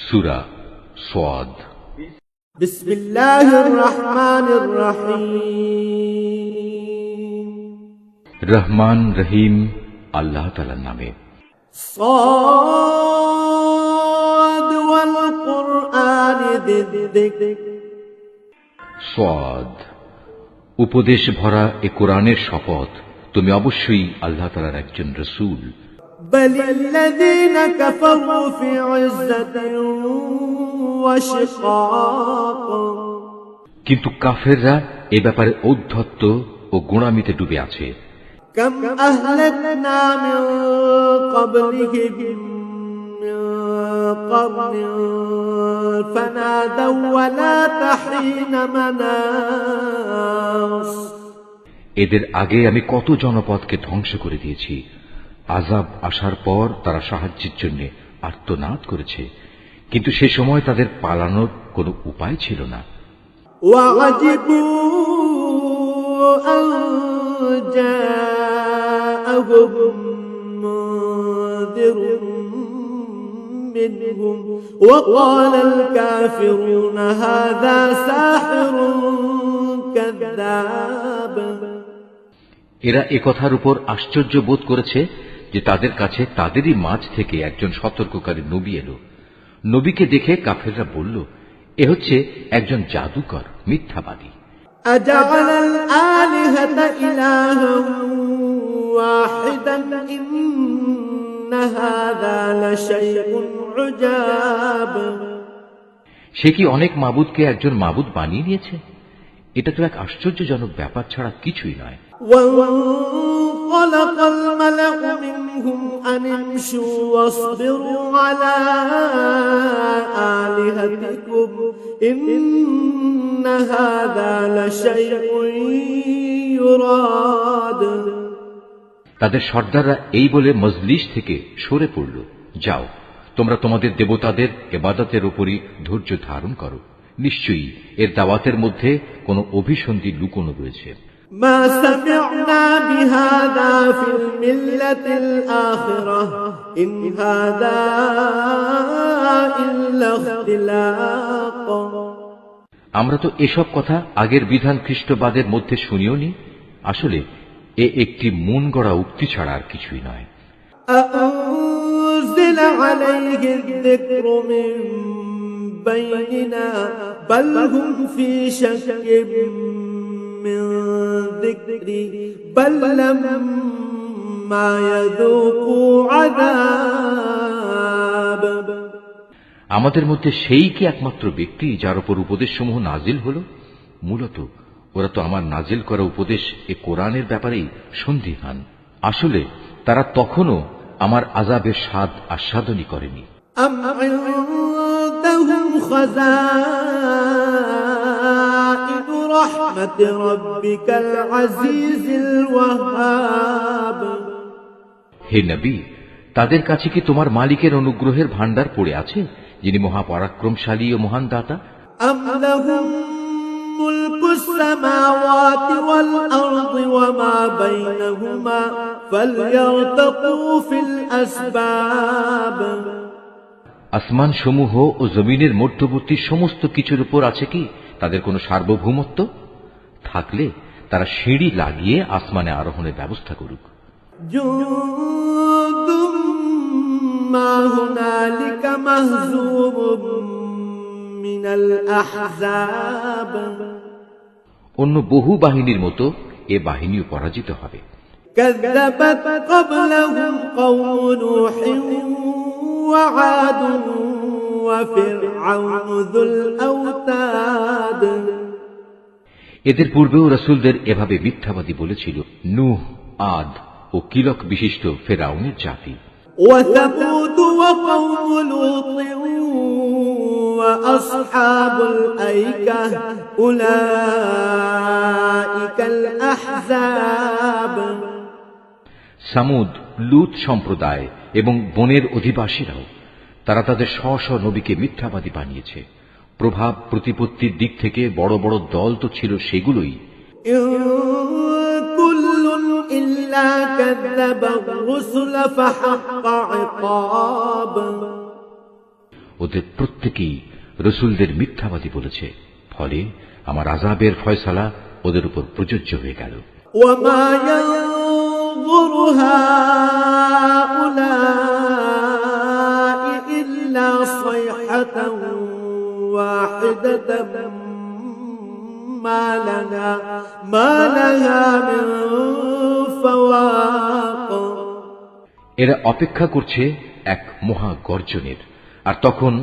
সূরা সাদ। বিসমিল্লাহির রহমানির রহিম। রহমান রহিম আল্লাহ তাআলার নামে। সাদ ওয়াল কুরআনি যিকর। সাদ, উপদেশ ভরা এ কোরআনের শপথ, তুমি অবশ্যই আল্লাহ তাআলার একজন রাসূল। বালিল্লাযীনা কাফারু ফি ইজ্জাতিন ওয়া শিকাক। কিন্তু কাফেররা এ ব্যাপারে ঔদ্ধত্য ও গোঁড়ামিতে ডুবে আছে। কাম আহলাকনা মিন ক্বাবলিহিম মিন ক্বারনিন ফানাদাউ ওয়া লা তাহীনা মানাস। এদের আগে আমি কত জনপদকে ধ্বংস করে দিয়েছি। আযাব আসার পর তারা সাহায্যের জন্য আর্তনাদ করেছে, কিন্তু সে সময় তাদের পালানোর কোনো উপায় ছিল না। ওয়াজিবু আন জাআহুম মুনযিরুম মিনহুম ওয়া ক্বালাল কাফিরুনা হাযা সাহিরুন কাযযাব। এরা একথার উপর আশ্চর্য বোধ করেছে যে তাদের কাছে তাদেরই মাঝ থেকে একজন সতর্ককারী নবী এলো। নবীকে দেখে কাফেররা বলল, এ হচ্ছে একজন জাদুকর, মিথ্যাবাদী। আজালাল আলিহাতা ইলাহান ওয়াহিদান ইন্না হাযা লাশাইউন উজাব। সে কি অনেক মাবুদকে একজন মাবুদ বানিয়ে নিয়েছে? এটা তো এক আশ্চর্যজনক ব্যাপার ছাড়া কিছুই নয়। وانطلق الملأ منهم أن امشوا واصبروا على آلهتكم إن هذا لشيء يراد। তাদের সর্দাররা এই বলে মজলিস থেকে সরে পড়ল, যাও তোমরা তোমাদের দেবতাদের ইবাদতের উপরই ধৈর্য ধারণ করো, নিশ্চয়ই এর দাওয়াতের মধ্যে কোনো অভিসন্ধি লুকোনো রয়েছে। ما سمعنا بهذا في الملة الآخرة إن هذا إلا اختلاق। আমরা তো এসব কথা আগের বিধান খ্রিস্টবাদের মধ্যে শুনিও নি। আসলে এ একটি মন গড়া উক্তি ছাড়া আর কিছুই নয়। أأنزل عليه الذكر من بيننا بل هم في شك من ذكري بل لما يذوقوا عذاب। আমাদের মধ্যে সেই কি একমাত্র ব্যক্তি যার উপর উপদেশসমূহ নাজিল হল? মূলত ওরা তো আমার নাজিল করা উপদেশ এ কোরআনের ব্যাপারেই সন্দিহান। আসলে তারা তখনও আমার আযাবের স্বাদ আস্বাদনই করেনি। أم عندهم خزائن رحمة ربك العزيز الوهاب। হে নবী, তাদের কাছে কি তোমার মালিকের অনুগ্রহের ভাণ্ডার পড়ে আছে, যিনি মহাপরাক্রমশালী ও মহান দাতা? أم لهم ملك السماوات والأرض وما بينهما فليرتقوا في الأسباب। আসমান সমূহ ও জমিনের মধ্যবর্তী সমস্ত কিছুর উপর আছে কি তাদের কোনো সার্বভৌমত্ব? থাকলে তারা সিঁড়ি লাগিয়ে আসমানে আরোহণের ব্যবস্থা করুক। جند ما هنالك مهزوم من الأحزاب। অন্য বহু বাহিনীর মতো এ বাহিনীও পরাজিত হবে। كذبت قبلهم قوم نوح وعاد وفرعون ذو الأوتاد। এদের পূর্বেও রাসূলদের এভাবে মিথ্যাবাদী বলেছিল নূহ, আদ ও কিলক বিশিষ্ট ফেরাউনের জাতি। وثمود وقوم لوط وأصحاب الأيكة أولئك الأحزاب। সামুদ, লূত সম্প্রদায় এবং বনের অধিবাসীরাও, তারা তাদের স্ব স্ব নবীকে মিথ্যাবাদী বানিয়েছে। প্রভাব প্রতিপত্তির দিক থেকে বড় বড় দল তো ছিল সেগুলোই। كل إلا كذب الرسل فحق عقاب। ওদের প্রত্যেকেই রসুলদের মিথ্যাবাদী বলেছে, ফলে আমার আযাবের ফয়সালা ওদের উপর প্রযোজ্য হয়ে গেল। وما ينظر هؤلاء إلا صيحة واحدة ما لها من فواق। এরা অপেক্ষা করছে এক মহা গর্জনের, আর তখন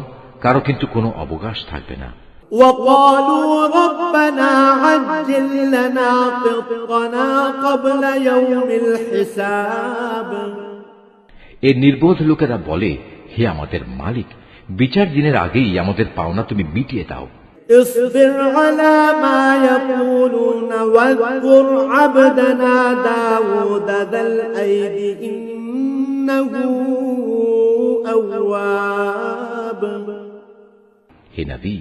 কারো কিন্তু কোনো অবকাশ থাকবে না। وقالوا ربنا عجل لنا قطنا قبل يوم الحساب। এই নির্বোধ লোকেরা বলে, হে আমাদের মালিক, বিচার দিনের আগেই আমাদের পাওনা তুমি মিটিয়ে দাও। اصبر على ما يقولون واذكر عبدنا داود ذا الأيد إنه أواب। হে নবী,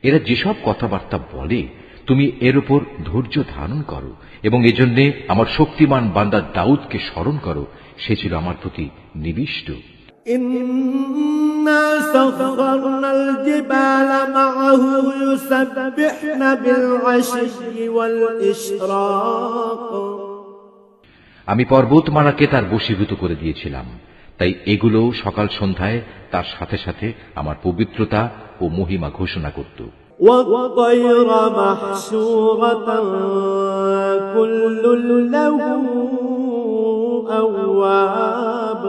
এরা যেসব কথাবার্তা বলে তুমি এর উপর ধৈর্য ধারণ করো এবং এজন্য আমার শক্তিমান বান্দা দাউদকে স্মরণ করো, সে ছিল আমার প্রতি নিবিষ্ট। إنا سخرنا الجبال معه يسبحن بالعشي والإشراق। আমি পর্বতমালাকে তার বশীভূত করে দিয়েছিলাম, তাই এগুলো সকাল সন্ধ্যায় তার সাথে সাথে আমার পবিত্রতা ও মহিমা ঘোষণা করত। والطير محشورة كل له أواب।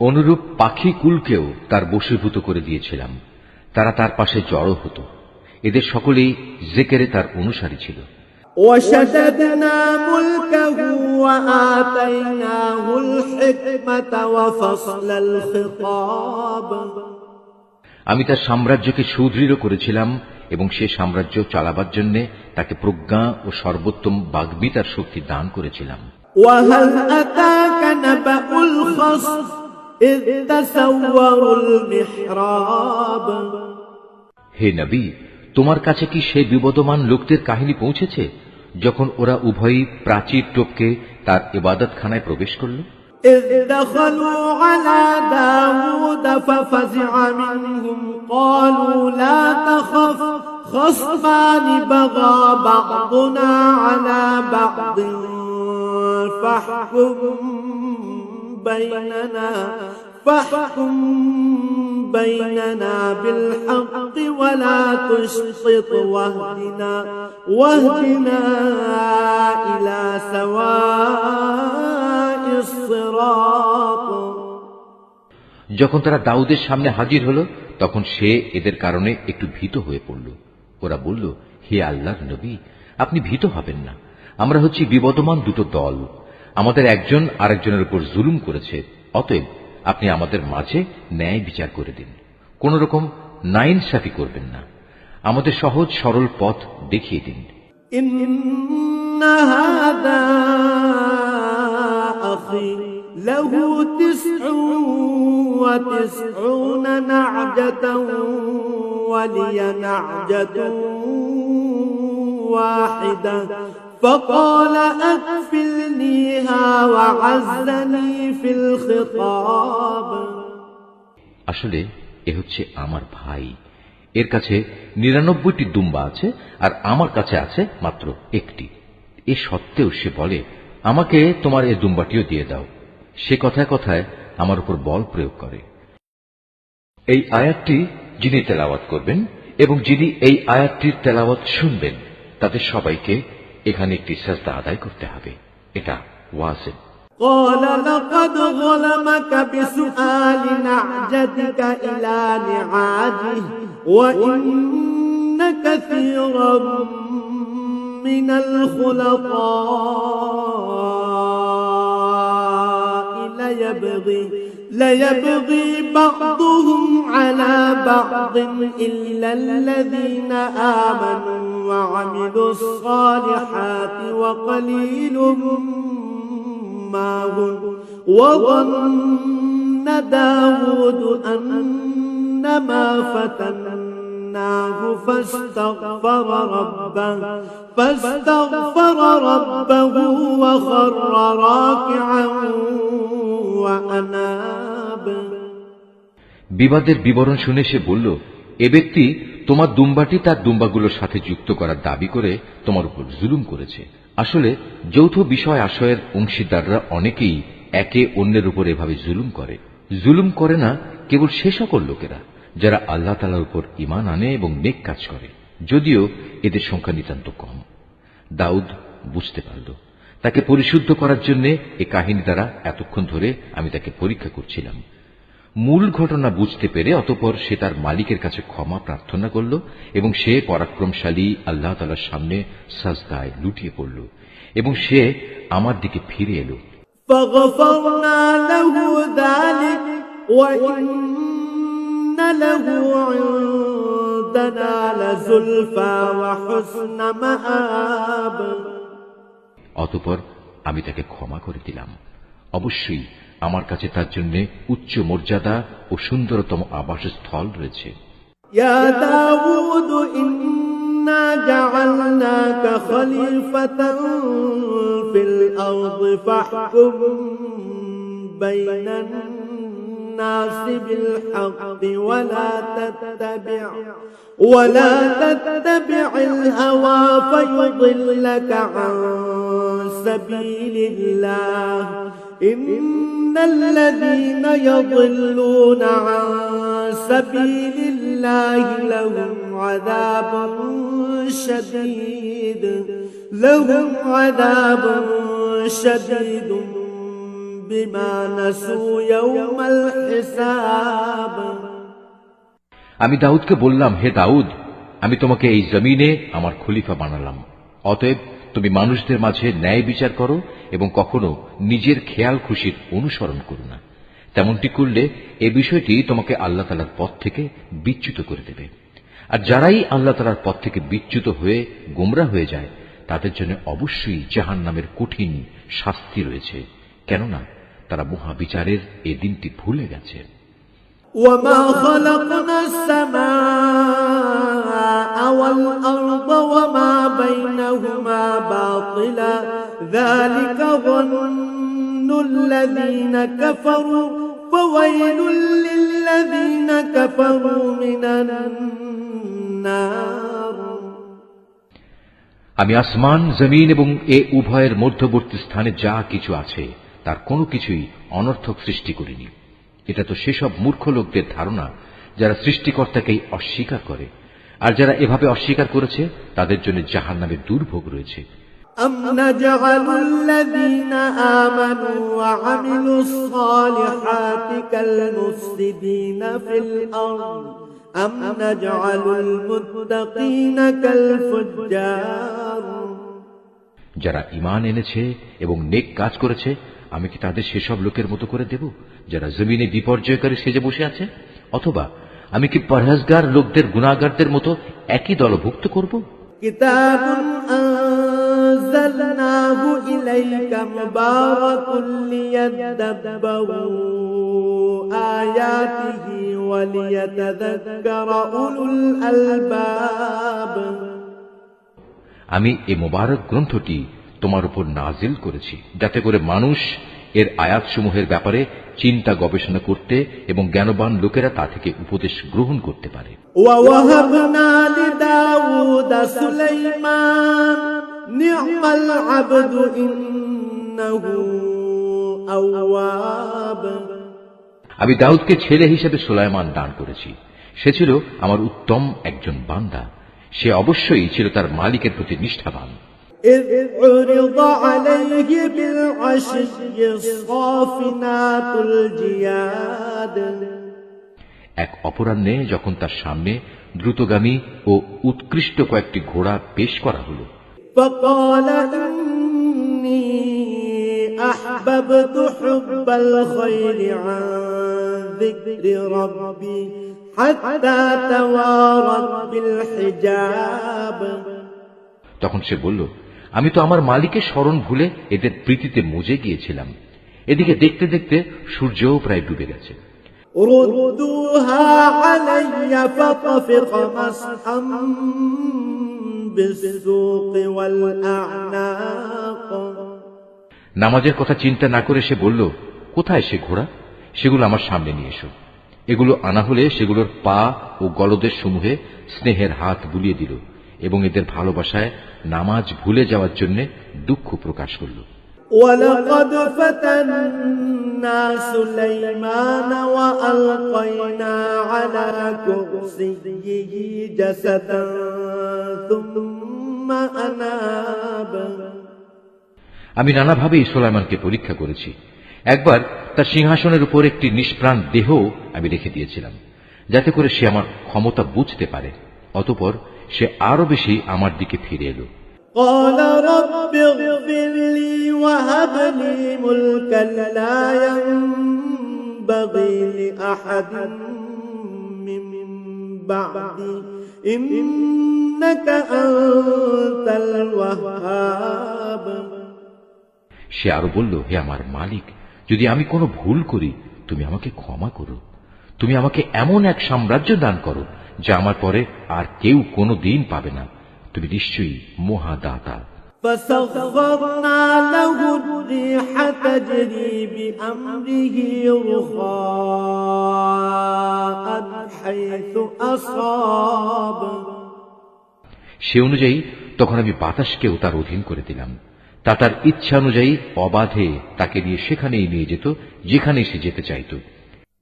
অনুরূপ পাখি কুলকেও তার বশীভূত করে দিয়েছিলাম, তারা তার পাশে জড়ো হতো। এদের সকলেই জিকিরে তার অনুসারী ছিল। وشددنا ملكه وآتيناه الحكمة وفصل الخطاب। আমি তার সাম্রাজ্যকে সুদৃঢ় করেছিলাম এবং সে সাম্রাজ্য চালাবার জন্য তাকে প্রজ্ঞা ও সর্বোত্তম বাগ্মিতার শক্তি দান করেছিলাম। وهل أتاك نبأ الخصم إذ تسوروا المحراب। হে নবী, তোমার কাছে কি সেই বিবদমান লোকদের কাহিনী পৌঁছেছে যখন ওরা উভয়ই প্রাচীর টপকে তার ইবাদতখানায় প্রবেশ করল? إذ دخلوا على داود ففزع منهم قالوا لا تخف خصمان بغى بعضنا على بعض فاحكم بيننا بالحق ولا تشطط واهدنا إلى سواء الصراط। যখন তারা দাউদের সামনে হাজির হল, তখন সে এদের কারণে একটু ভীত হয়ে পড়ল। ওরা বলল, হে আল্লাহর নবী, আপনি ভীত হবেন না। আমরা হচ্ছি বিবদমান দুটো দল, আমাদের একজন আরেকজনের উপর জুলুম করেছে, অতএব আপনি আমাদের মাঝে ন্যায় বিচার করে দিন, কোন রকম নাইনসাফি করবেন না, আমাদের সহজ সরল পথ দেখিয়ে দিন। ইন্না হাদা আখি লাহু 99 না'জাতান ওয়া লিয়া না'জাতুন ওয়াহিদা فقال أكفلنيها وعزني في الخطاب। আসলে এ হচ্ছে আমার ভাই, এর কাছে 99টি দুম্বা আছে আর আমার কাছে আছে মাত্র একটি। এ সত্ত্বেও সে বলে, আমাকে তোমার এই দুম্বাটিও দিয়ে দাও। সে কথায় কথায় আমার উপর বল প্রয়োগ করে। এই আয়াতটি যিনি তেলাওয়াত করবেন এবং যিনি এই আয়াতটির তেলাওয়াত শুনবেন, তাদের সবাইকে এখানে একটি সাজদা আদায় করতে হবে। এটা ওয়াজিব। قال لقد ظلمك بسؤال نعجتك إلى نعاجه وإن كثيرا من الخلطاء ليبغي بعضهم على بعض إلا الذين آمنوا وعملوا الصالحات وقليل ما هم وظن داود أنما فتناه فاستغفر ربه وخر راكعا وأناب। বিবাদের বিবরণ শুনে সে বলল, এ ব্যক্তি তোমার দুম্বাটি তার দুম্বাগুলোর সাথে যুক্ত করার দাবি করে তোমার উপর জুলুম করেছে। আসলে যৌথ বিষয় আশয়ের অংশীদাররা অনেকেই একে অন্যের উপর এভাবে জুলুম করে। জুলুম করে না কেবল সে সকল লোকেরা যারা আল্লাহ তাআলার উপর ঈমান আনে এবং নেক কাজ করে, যদিও এদের সংখ্যা নিতান্ত কম। দাউদ বুঝতে পারল। তাকে পরিশুদ্ধ করার জন্য এ কাহিনী দ্বারা এতক্ষণ ধরে আমি তাকে পরীক্ষা করছিলাম। মূল ঘটনা বুঝতে পেরে অতঃপর সে তার মালিকের কাছে ক্ষমা প্রার্থনা করল এবং সে পরাক্রমশালী আল্লাহ তাআলার সামনে সাজদায় লুটিয়ে পড়ল এবং সে আমার দিকে ফিরে এলো। فغفرنا له ذلك وإن له عندنا لزلفى وحسن مآب। অতঃপর আমি তাকে ক্ষমা করে দিলাম। অবশ্যই আমার কাছে তার জন্য উচ্চ মর্যাদা ও সুন্দরতম আবাসস্থল রয়েছে। يا داود إنا جعلناك خليفة في الأرض فاحكم بين الناس بالحق ولا تتبع الهوى فيضلك عن سبيل الله إن الذين يضلون عن سبيل الله لهم عذاب شديد بما نسوا يوم الحساب। আমি দাউদকে বললাম, হে দাউদ, আমি তোমাকে এই জমিনে আমার খলিফা বানালাম। অতএব তুমি মানুষদের মাঝে ন্যায় বিচার করো এবং কখনো নিজের খেয়াল খুশির অনুসরণ করো না। তেমনটি করলে এ বিষয়টি তোমাকে আল্লাহ তাআলার পথ থেকে বিচ্যুত করে দেবে। আর যারাই আল্লাহ তাআলার পথ থেকে বিচ্যুত হয়ে গোমরা হয়ে যায় তাদের জন্য অবশ্যই জাহান্নামের কঠিন শাস্তি রয়েছে, কেননা তারা মহাবিচারের এ দিনটি ভুলে গেছে। وما خلقنا السماء والأرض وما بينهما باطلا ذلك ظن الذين كفروا فويل للذين كفروا من النار। আমি আসমান, জমিন এবং এ উভয়ের মধ্যবর্তী স্থানে যা কিছু আছে তার কোনো কিছুই অনর্থক সৃষ্টি করিনি। এটা তো সেসব মূর্খ লোকদের ধারণা যারা সৃষ্টিকর্তাকেই অস্বীকার করে, আর যারা এভাবে অস্বীকার করেছে তাদের জন্য জাহান্নামের দুর্ভোগ রয়েছে। أم نجعل الذين آمنوا وعملوا الصالحات كالمفسدين في الأرض أم نجعل المتقين كالفجار। যারা ঈমান এনেছে এবং নেক কাজ করেছে আমি কি তাদের সেসব লোকের মতো করে দেব যারা জমিনে বিপর্যয়কারী সেজে বসে আছে, অথবা আমি কি পরহেজগার লোকদের গুনাহগারদের মতো একই দলভুক্ত করব? কিতাবুন আনজালনাহু ইলাইকা মুবারাকুন লিয়াদাব্বারু আয়াতিহি ওয়া লিয়াতাযাক্কারা উলুল আলবাব। আমি এই মোবারক গ্রন্থটি তোমার উপর নাজিল করেছি যাতে করে মানুষ এর আয়াতসমূহের ব্যাপারে চিন্তা গবেষণা করতে এবং জ্ঞানবান লোকেরা তা থেকে উপদেশ গ্রহণ করতে পারে। ওয়াওয়াহাবনা লিদাউদ সুলাইমান নি'মাল আবদু ইন্নাহু আওয়াব। আমি দাউদকে ছেলে হিসেবে সুলাইমান দান করেছি। সে ছিল আমার উত্তম একজন বান্দা। সে অবশ্যই ছিল তার মালিকের প্রতি নিষ্ঠাবান। إذ عرض عليه بالعشي الصافنات الجياد। এক অপরাহ্নে যখন তার সামনে দ্রুতগামী ও উৎকৃষ্ট কয়েকটি ঘোড়া পেশ করা হল। فقال إني أحببت حب الخير عن ذكر ربي حتى توارت بالحجاب। তখন সে বলল, আমি তো আমার মালিকের স্মরণ ভুলে এদের প্রীতিতে মজে গিয়েছিলাম। এদিকে দেখতে দেখতে সূর্যও প্রায় ডুবে গেছে। رُدُّوهَا عَلَيَّ فَطَفِقَ مَسْحًا بِالسُّوقِ وَالْأَعْنَاقِ। নামাজের কথা চিন্তা না করে সে বলল, কোথায় সে ঘোড়া? সেগুলো আমার সামনে নিয়ে এসো। এগুলো আনা হলে সেগুলোর পা ও গলদেশ সমূহে স্নেহের হাত বুলিয়ে দিল এবং এদের ভালোবাসায় নামাজ ভুলে যাওয়ার জন্য দুঃখ প্রকাশ করল। ولقد فتنا سليمان وألقينا على كرسيه جسدا ثم أناب। আমি নানাভাবেই সুলাইমানকে পরীক্ষা করেছি। একবার তার সিংহাসনের উপর একটি নিষ্প্রাণ দেহ আমি রেখে দিয়েছিলাম, যাতে করে সে আমার ক্ষমতা বুঝতে পারে। অতঃপর সে আরো বেশি আমার দিকে ফিরে এলো। قال رب اغفر لي وهب لي ملكا لا ينبغي لأحد من بعدي إنك أنت الوهاب। সে আরো বলল, হে আমার মালিক, যদি আমি কোনো ভুল করি তুমি আমাকে ক্ষমা করো। তুমি আমাকে এমন এক সাম্রাজ্য দান করো যা আমার পরে আর কেউ কোনো দিন পাবে না। তুমি নিশ্চয়ই মহাদাতা। فسخرنا له الريح تجري بأمره رخاء حيث أصاب। সে অনুযায়ী তখন আমি বাতাসকেও তার অধীন করে দিলাম। তা তার ইচ্ছা অনুযায়ী অবাধে তাকে নিয়ে সেখানেই নিয়ে যেত যেখানেই সে যেতে চাইত।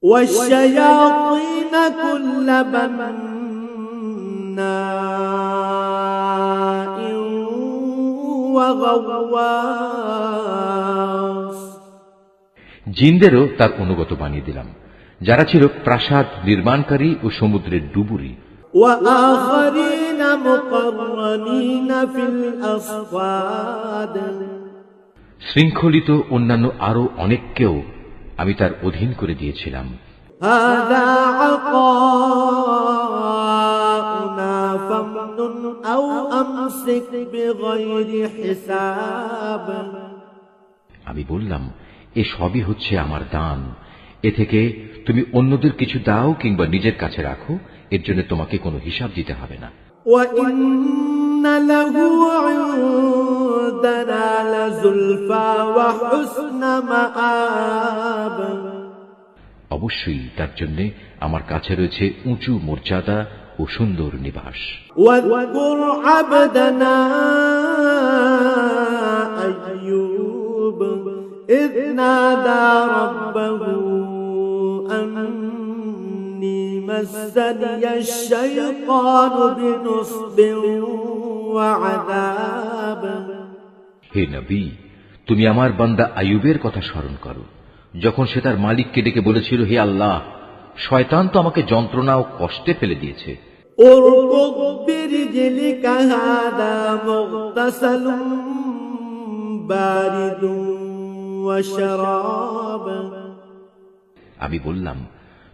والشياطين كل بناء وغواص। জিনদেরও তার অনুগত বানিয়ে দিলাম, যারা ছিল প্রাসাদ নির্মাণকারী ও সমুদ্রের ডুবুরি। وآخرين مقرنين في الأصفاد। শৃঙ্খলিত অন্যান্য আরো অনেককেও আমি তার অধীন করে দিয়েছিলাম। هذا عطاؤنا فامنن أو أمسك بغير حساب। আমি বললাম, এ সবই হচ্ছে আমার দান, এ থেকে তুমি অন্যদের কিছু দাও কিংবা নিজের কাছে রাখো, এর জন্য তোমাকে কোনো হিসাব দিতে হবে না। وإن له عندنا لزلفى وحسن مآب। অবশ্যই তার জন্য আমার কাছে রয়েছে উঁচু মর্যাদা ও সুন্দর নিবাস। واذكر عبدنا أيوب إذ نادى ربه أني مسني الشيطان بنصب وعذاب। হে নবী, তুমি আমার বান্দা আইয়ুবের কথা স্মরণ করো, যখন সে তার মালিককে ডেকে বলেছিল, হে আল্লাহ, শয়তান তো আমাকে যন্ত্রণা ও কষ্টে ফেলে দিয়েছে। اركض برجلك هذا مغتسل بارد وشراب। আমি বললাম,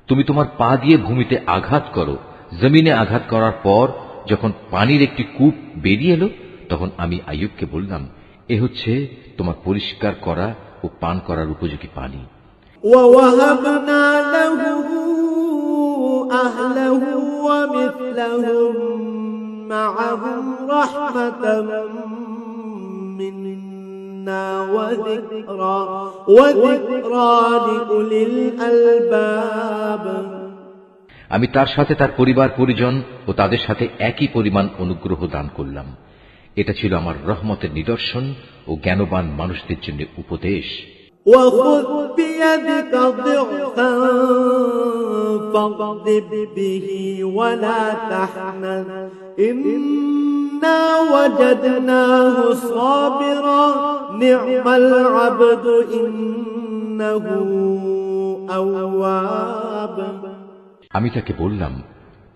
তুমি তোমার পা দিয়ে ভূমিতে আঘাত করো। জমিনে আঘাত করার পর যখন পানির একটি কূপ বেরিয়ে এলো, তখন আমি আইয়ুবকে বললাম, এ হচ্ছে তোমার পরিষ্কার করা ও পান করার উপযোগী পানি। ووهبنا له أهله ومثلهم معهم رحمة منا وذكرى لأولي الألباب। আমি তার সাথে তার পরিবার পরিজন ও তাদের সাথে একই পরিমাণ অনুগ্রহ দান করলাম। এটা ছিল আমার রহমতের নিদর্শন ও জ্ঞানবান মানুষদের জন্য উপদেশ। وخذ بيدك ضغثا فاضرب به ولا تحنث إنا وجدناه صابرا نعم العبد إنه أواب। আমি তাকে বললাম,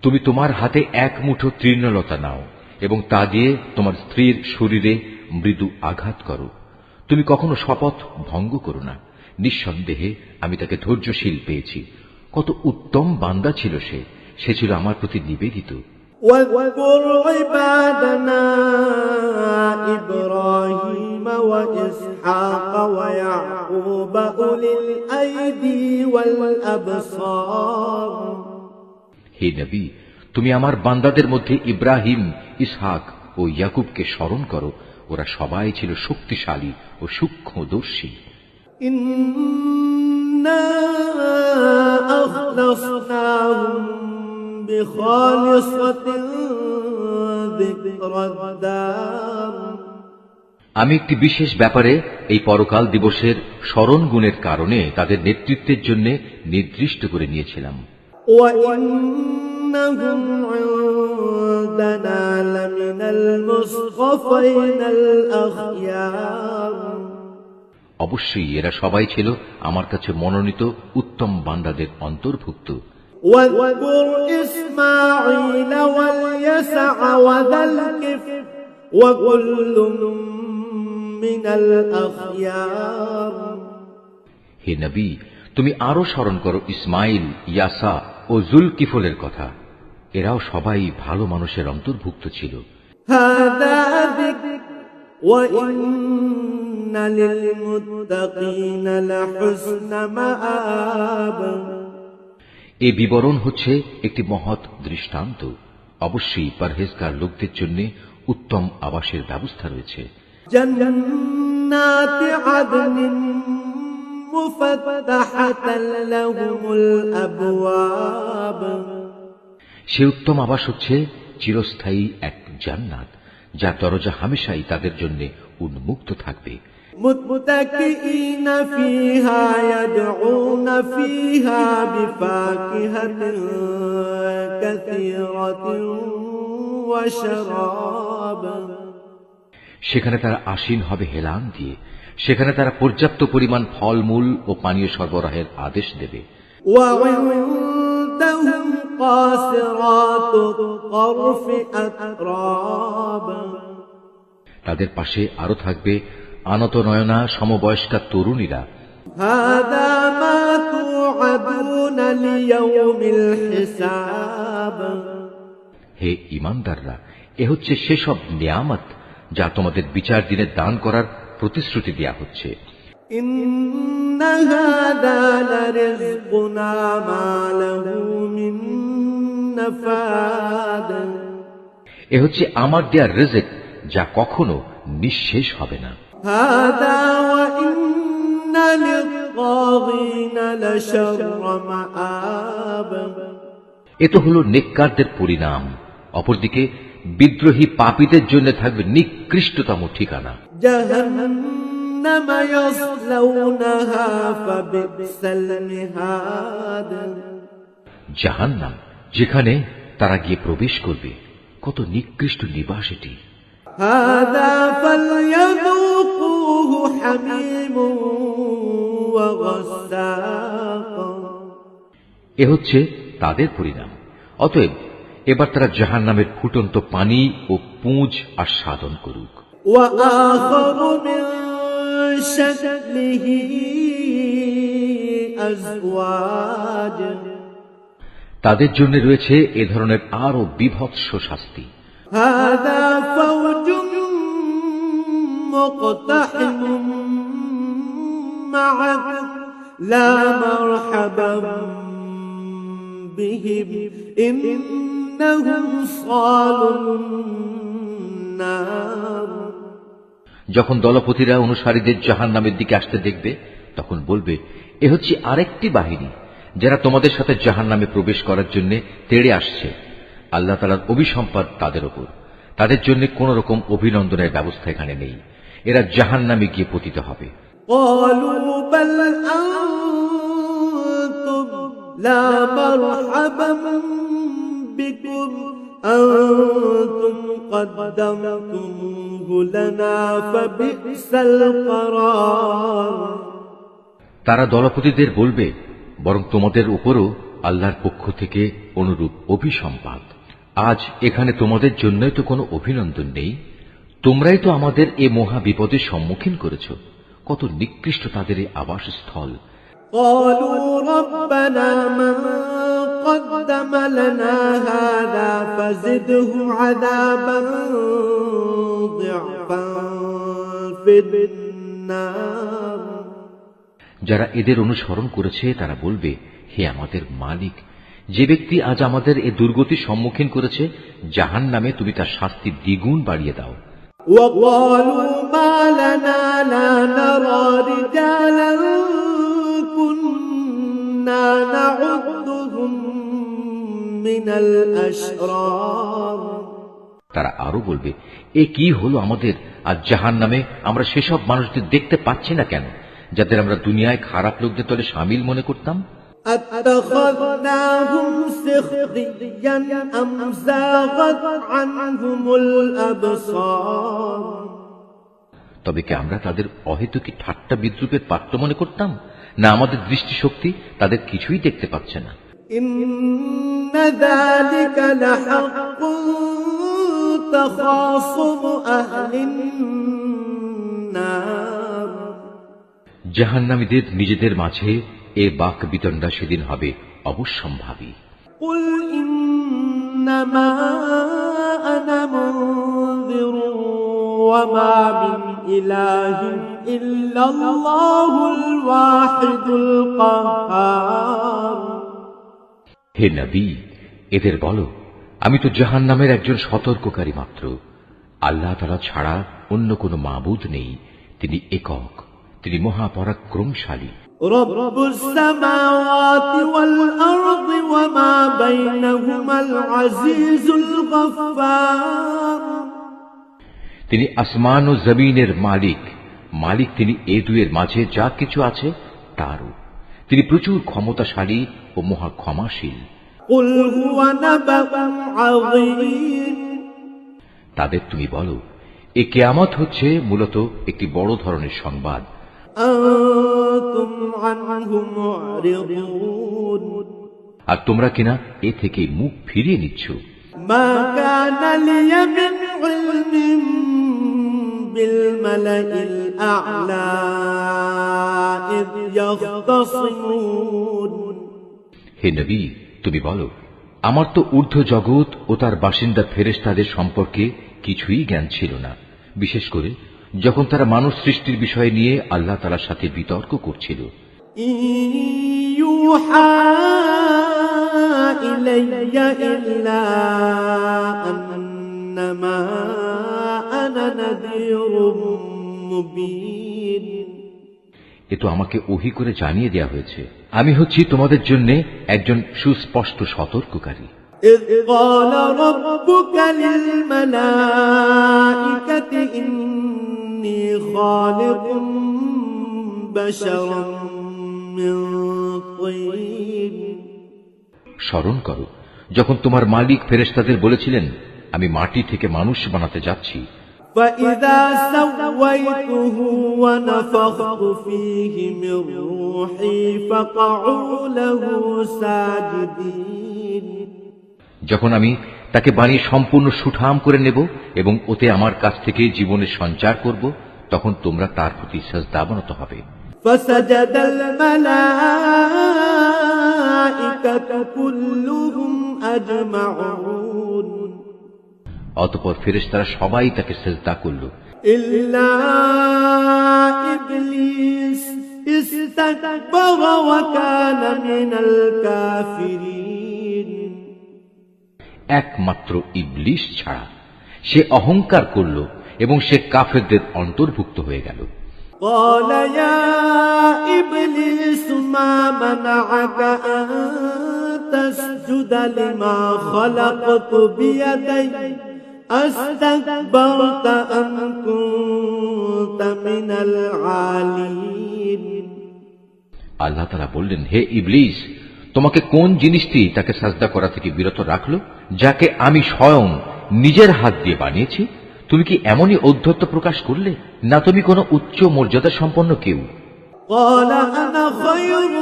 তুমি তোমার হাতে এক মুঠো তৃণলতা নাও এবং তা দিয়ে তোমার স্ত্রীর শরীরে মৃদু আঘাত করো। তুমি কখনো শপথ ভঙ্গ করো না। নিঃসন্দেহে আমি তাকে ধৈর্যশীল পেয়েছি। কত উত্তম বান্দা ছিল সে, সে ছিল আমার প্রতি নিবেদিত। واذكر عبادنا إبراهيم وإسحاق ويعقوب أولي الأيدي والأبصار। হে নবী, তুমি আমার বান্দাদের মধ্যে ইব্রাহিম, ইসহাক ও ইয়াকুবকে স্মরণ করো। ওরা সবাই ছিল শক্তিশালী ও সূক্ষ্মদর্শী। إن إنا أخلصناهم بخالصة ذكر الدار আমি একটি বিশেষ ব্যাপারে এই পরকাল দিবসের স্মরণ গুণের কারণে তাদের নেতৃত্বের জন্য নির্দিষ্ট করে নিয়েছিলাম। وإنهم عندنا لمن المصطفين الأخيار অবশ্যই এরা সবাই ছিল আমার কাছে মনোনীত উত্তম বান্দাদের অন্তর্ভুক্ত। واذكر إسماعيل واليسع وذا الكفل وكل من الأخيار হে নবী, তুমি আরো স্মরণ করো ইসমাইল, ইয়াসা ও জুলকিফলের কথা। এরাও সবাই ভালো মানুষের অন্তর্ভুক্ত ছিল। هذا ذكر وإن للمتقين لحسن مآب এই বিবরণ হচ্ছে একটি মহৎ দৃষ্টান্ত। অবশ্যই পরহেজগার লোকদের জন্য উত্তম আবাসের ব্যবস্থা রয়েছে। جنات عدن مفتحة لهم الأبواب সে উত্তম আবাস হচ্ছে চিরস্থায়ী এক জান্নাত, যার দরজা হামেশাই তাদের জন্য উন্মুক্ত থাকবে। متكئين فيها يدعون فيها بفاكهة كثيرة وشراب সেখানে তারা আসীন হবে হেলান দিয়ে। সেখানে তারা পর্যাপ্ত পরিমাণ ফলমূল ও পানীয় সরবরাহের আদেশ দেবে। وعندهم قاصرات الطرف أتراب তাদের পাশে আরো থাকবে আনত নয়না সমবয়স্কা তরুণীরা। هذا ما توعدون ليوم الحساب হে ঈমানদাররা, এ হচ্ছে সেসব নিয়ামত যা তোমাদের বিচার দিনে দান করার প্রতিশ্রুতি দেয়া হচ্ছে। إن هذا لرزقنا ما له من نفاد এ হচ্ছে আমার দেয়া রিজক, যা কখনো নিঃশেষ হবে না। هذا وإن للطاغين لشر مآب এ তো হলো নেককারদের পরিণাম। অপরদিকে বিদ্রোহী পাপীদের জন্য থাকবে নিকৃষ্টতম ঠিকানা। جهنم يصلونها فبئس المهاد জাহান্নাম, যেখানে তারা গিয়ে প্রবেশ করবে, কত নিকৃষ্ট নিবাস এটি। هذا فليذوقوه حميم وغساق এ হচ্ছে তাদের পরিণাম। অতএব এবার তারা জাহান্নামের ফুটন্ত পানি ও পুঁজ আস্বাদন করুক। وآخر من شكله أزواج তাদের জন্য রয়েছে এ ধরনের আরো বিভৎস শাস্তি। هذا فوج مقتحم معكم لا مرحبا بهم إنهم صالوا النار যখন দলপতিরা অনুসারীদের জাহান্নামের দিকে আসতে দেখবে, তখন বলবে, এ হচ্ছে আরেকটি বাহিনী যারা তোমাদের সাথে জাহান্নামে প্রবেশ করার জন্য তেড়ে আসছে। আল্লাহ তাআলার অভিসম্পাদ তাদের ওপর। তাদের জন্য কোন রকম অভিনন্দনের ব্যবস্থা এখানে নেই। এরা জাহান্নামে গিয়ে পতিত হবে। قالوا بل أنتم لا مرحبا بكم أنتم قدمتموه لنا فبئس القرار তারা দলপতিদের বলবে, বরং তোমাদের উপরও আল্লাহর পক্ষ থেকে অনুরূপ অভিসম্পাদ। আজ এখানে তোমাদের জন্যই তো কোনো অভিনন্দন নেই। তোমরাই তো আমাদের এ মহা বিপদের সম্মুখীন করেছ। কত নিকৃষ্ট তাদের এই আবাসস্থল। قالوا ربنا من قدم لنا هذا فزده عذابا ضعفا في النار যারা এদের অনুসরণ করেছে তারা বলবে, হে আমাদের মালিক, যে ব্যক্তি আজ আমাদের এ দুর্গতির সম্মুখীন করেছে, জাহান্নামে তুমি তার শাস্তি দ্বিগুণ বাড়িয়ে দাও। وقالوا ما لنا لا نرى رجالا كنا نعدهم من الأشرار তারা আরো বলবে, এ কি হলো আমাদের, আর জাহান্নামে আমরা সেসব মানুষদের দেখতে পাচ্ছি না কেন যাদের আমরা দুনিয়ায় খারাপ লোকদের দলে শামিল মনে করতাম? أتخذناهم سخريا أم زاغت عنهم الأبصار তবে কি আমরা তাদের অহেতুকি ঠাট্টা বিদ্রুপের পাত্র মনে করতাম, না আমাদের দৃষ্টিশক্তি তাদের কিছুই দেখতে পাচ্ছে না? إن ذلك لحق تخاصم أهل النار জাহান্নামীদের নিজেদের মাঝে এ বাক বিতণ্ডা সেদিন হবে অবশ্যম্ভাবী। قل إنما أنا منذر وما من إله إلا الله الواحد القهار হে নবী, এদের বলো, আমি তো জাহান্নামের একজন সতর্ককারী মাত্র। আল্লাহ তাআলা ছাড়া অন্য কোনো মাবুদ নেই, তিনি একক, তিনি মহাপরাক্রমশালী। رب السماوات والأرض وما بينهما العزيز الغفار তিনি আসমান ও জমিনের মালিক, তিনি এ দুয়ের মাঝে যা কিছু আছে তারও। তিনি প্রচুর ক্ষমতাশালী ও মহা ক্ষমাশীল। قل هو نبأ عظيم তাদের তুমি বলো, এ কিয়ামত হচ্ছে মূলত একটি বড় ধরনের সংবাদ। أنتم عنه معرضون আর তোমরা কিনা এ থেকে মুখ ফিরিয়ে নিচ্ছ। ما كان لي من علم بالملأ الأعلى إذ يختصمون হে নবী, তুমি বলো, আমার তো ঊর্ধ্ব জগৎ ও তার বাসিন্দা ফেরেশতাদের সম্পর্কে কিছুই জ্ঞান ছিল না, বিশেষ করে যখন তারা মানুষ সৃষ্টির বিষয় নিয়ে আল্লাহ তাআলার সাথে বিতর্ক করছিল। إن يوحى إلي إلا أنما أنا نذير مبين এ তো আমাকে ওহী করে জানিয়ে দেয়া হয়েছে, আমি হচ্ছি তোমাদের জন্য একজন সুস্পষ্ট সতর্ককারী। إذ قال ربك للملائكة إني خالق بشرا من طين স্মরণ করো, যখন তোমার মালিক ফেরেশতাদের বলেছিলেন, আমি মাটি থেকে মানুষ বানাতে যাচ্ছি। فإذا سويته ونفخت فيه من روحي فقعوا له ساجدين যখন আমি তাকে বানিয়ে সম্পূর্ণ সুঠাম করে নেব এবং ওতে আমার কাছ থেকে জীবনের সঞ্চার করব, তখন তোমরা তার প্রতি সিজদা অবনত হবে। فسجد الملائكة كلهم أجمعون অতঃপর ফেরেশতারা সবাই তাকে সিজদা করল, إلا إبليس استكبر وكان من الكافرين একমাত্র ইবলিস ছাড়া। সে অহংকার করল এবং সে কাফেরদের অন্তর্ভুক্ত হয়ে গেল। قال يا إبليس ما منعك أن تسجد لما خلقت بيدي أستكبرت أم كنت من العالين আল্লাহ তাআলা বললেন, হে ইবলিস, তোমাকে কোন জিনিসটি তাকে সাজদা করা থেকে বিরত রাখলো, যাকে আমি স্বয়ং নিজের হাত দিয়ে বানিয়েছি? তুমি কি এমনই ঔদ্ধত্য প্রকাশ করলে, না তুমি কোনো উচ্চ মর্যাদা সম্পন্ন কেউ? قال أنا خير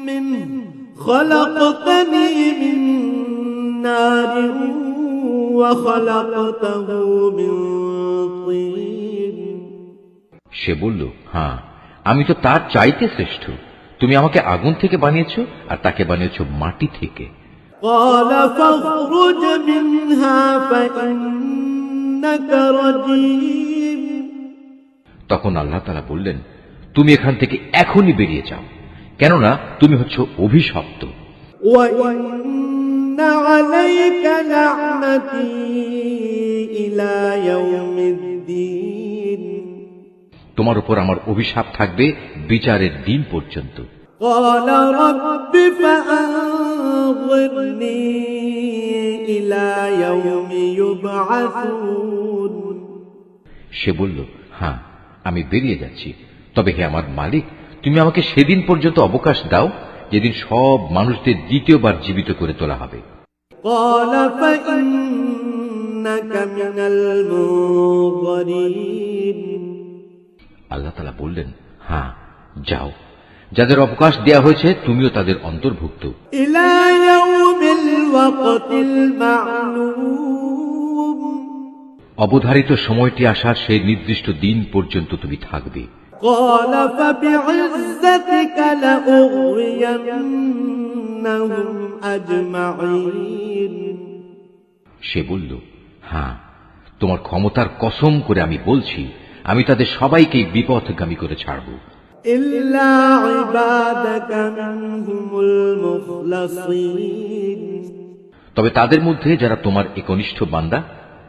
منه خلقتني من نار وخلقته من طين সে বলল, হ্যাঁ, আমি তো তার চাইতে শ্রেষ্ঠ। তুমি আমাকে আগুন থেকে বানিয়েছো আর তাকে বানিয়েছো মাটি থেকে। قال فاخرج منها فإنك رجيم তখন আল্লাহ তাআলা বললেন, তুমি এখান থেকে এখনই বেরিয়ে যাও, কেননা তুমি হচ্ছ অভিশপ্ত। وإن عليك لعنتي إلى يوم الدين তোমার উপর আমার অভিশাপ থাকবে বিচারের দিন পর্যন্ত। قال رب فأنظرني إلى يوم يبعثون সে বলল, হ্যাঁ, আমি বেরিয়ে যাচ্ছি। তবে হে আমার মালিক, তুমি আমাকে সেদিন পর্যন্ত অবকাশ দাও যেদিন সব মানুষদের দ্বিতীয়বার জীবিত করে তোলা হবে। قال فإنك من المنظرين আল্লাহ তাআলা বললেন, হ্যাঁ, যাও, যাদের অবকাশ দেয়া হয়েছে তুমিও তাদের অন্তর্ভুক্ত। إلى يوم الوقت المعلوم অবধারিত সময়টি আসার সেই নির্দিষ্ট দিন পর্যন্ত তুমি থাকবে। قال فبعزتك لأغوينهم أجمعين সে বলল, হ্যাঁ, তোমার ক্ষমতার কসম করে আমি বলছি, আমি তাদের সবাইকেই বিপথগামী করে ছাড়ব, إلا عبادك منهم المخلصين তবে তাদের মধ্যে যারা তোমার একনিষ্ঠ বান্দা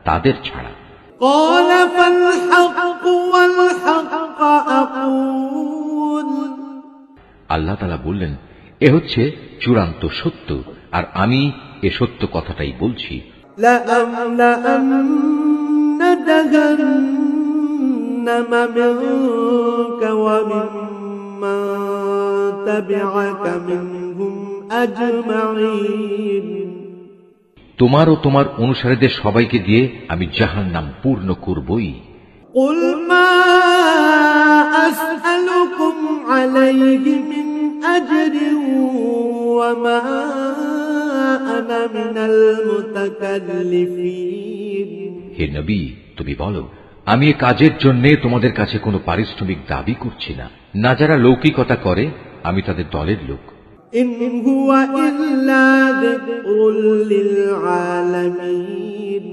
তাদের ছাড়া। قال فالحق والحق أقول আল্লাহ তাআলা বললেন, এ হচ্ছে চূড়ান্ত সত্য, আর আমি এ সত্য কথাটাই বলছি। لأملأن جهنم منك وممن تبعك منهم أجمعين তোমার ও তোমার অনুসারীদের সবাইকে দিয়ে আমি জাহান্নাম পূর্ণ করবই। قل ما أسألكم عليه من أجر وما أنا من المتكلفين হে নবী, তুমি বলো, আমি এ কাজের জন্য তোমাদের কাছে কোনো পারিশ্রমিক দাবি করছি না, না যারা লৌকিকতা করে আমি তাদের দলের লোক। إن هو إلا ذكر للعالمين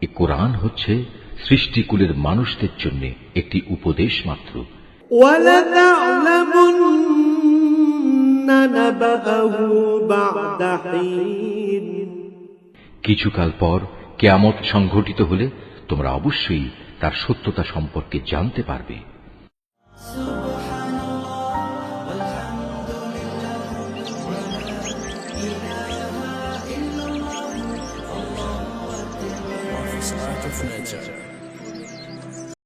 এ কোরআন হচ্ছে সৃষ্টিকুলের মানুষদের জন্য একটি উপদেশ মাত্র। ولتعلمن نبأه بعد حين কিছুকাল পর কিয়ামত সংঘটিত হলে তোমরা অবশ্যই তার সত্যতা সম্পর্কে জানতে পারবে। Art of Nature.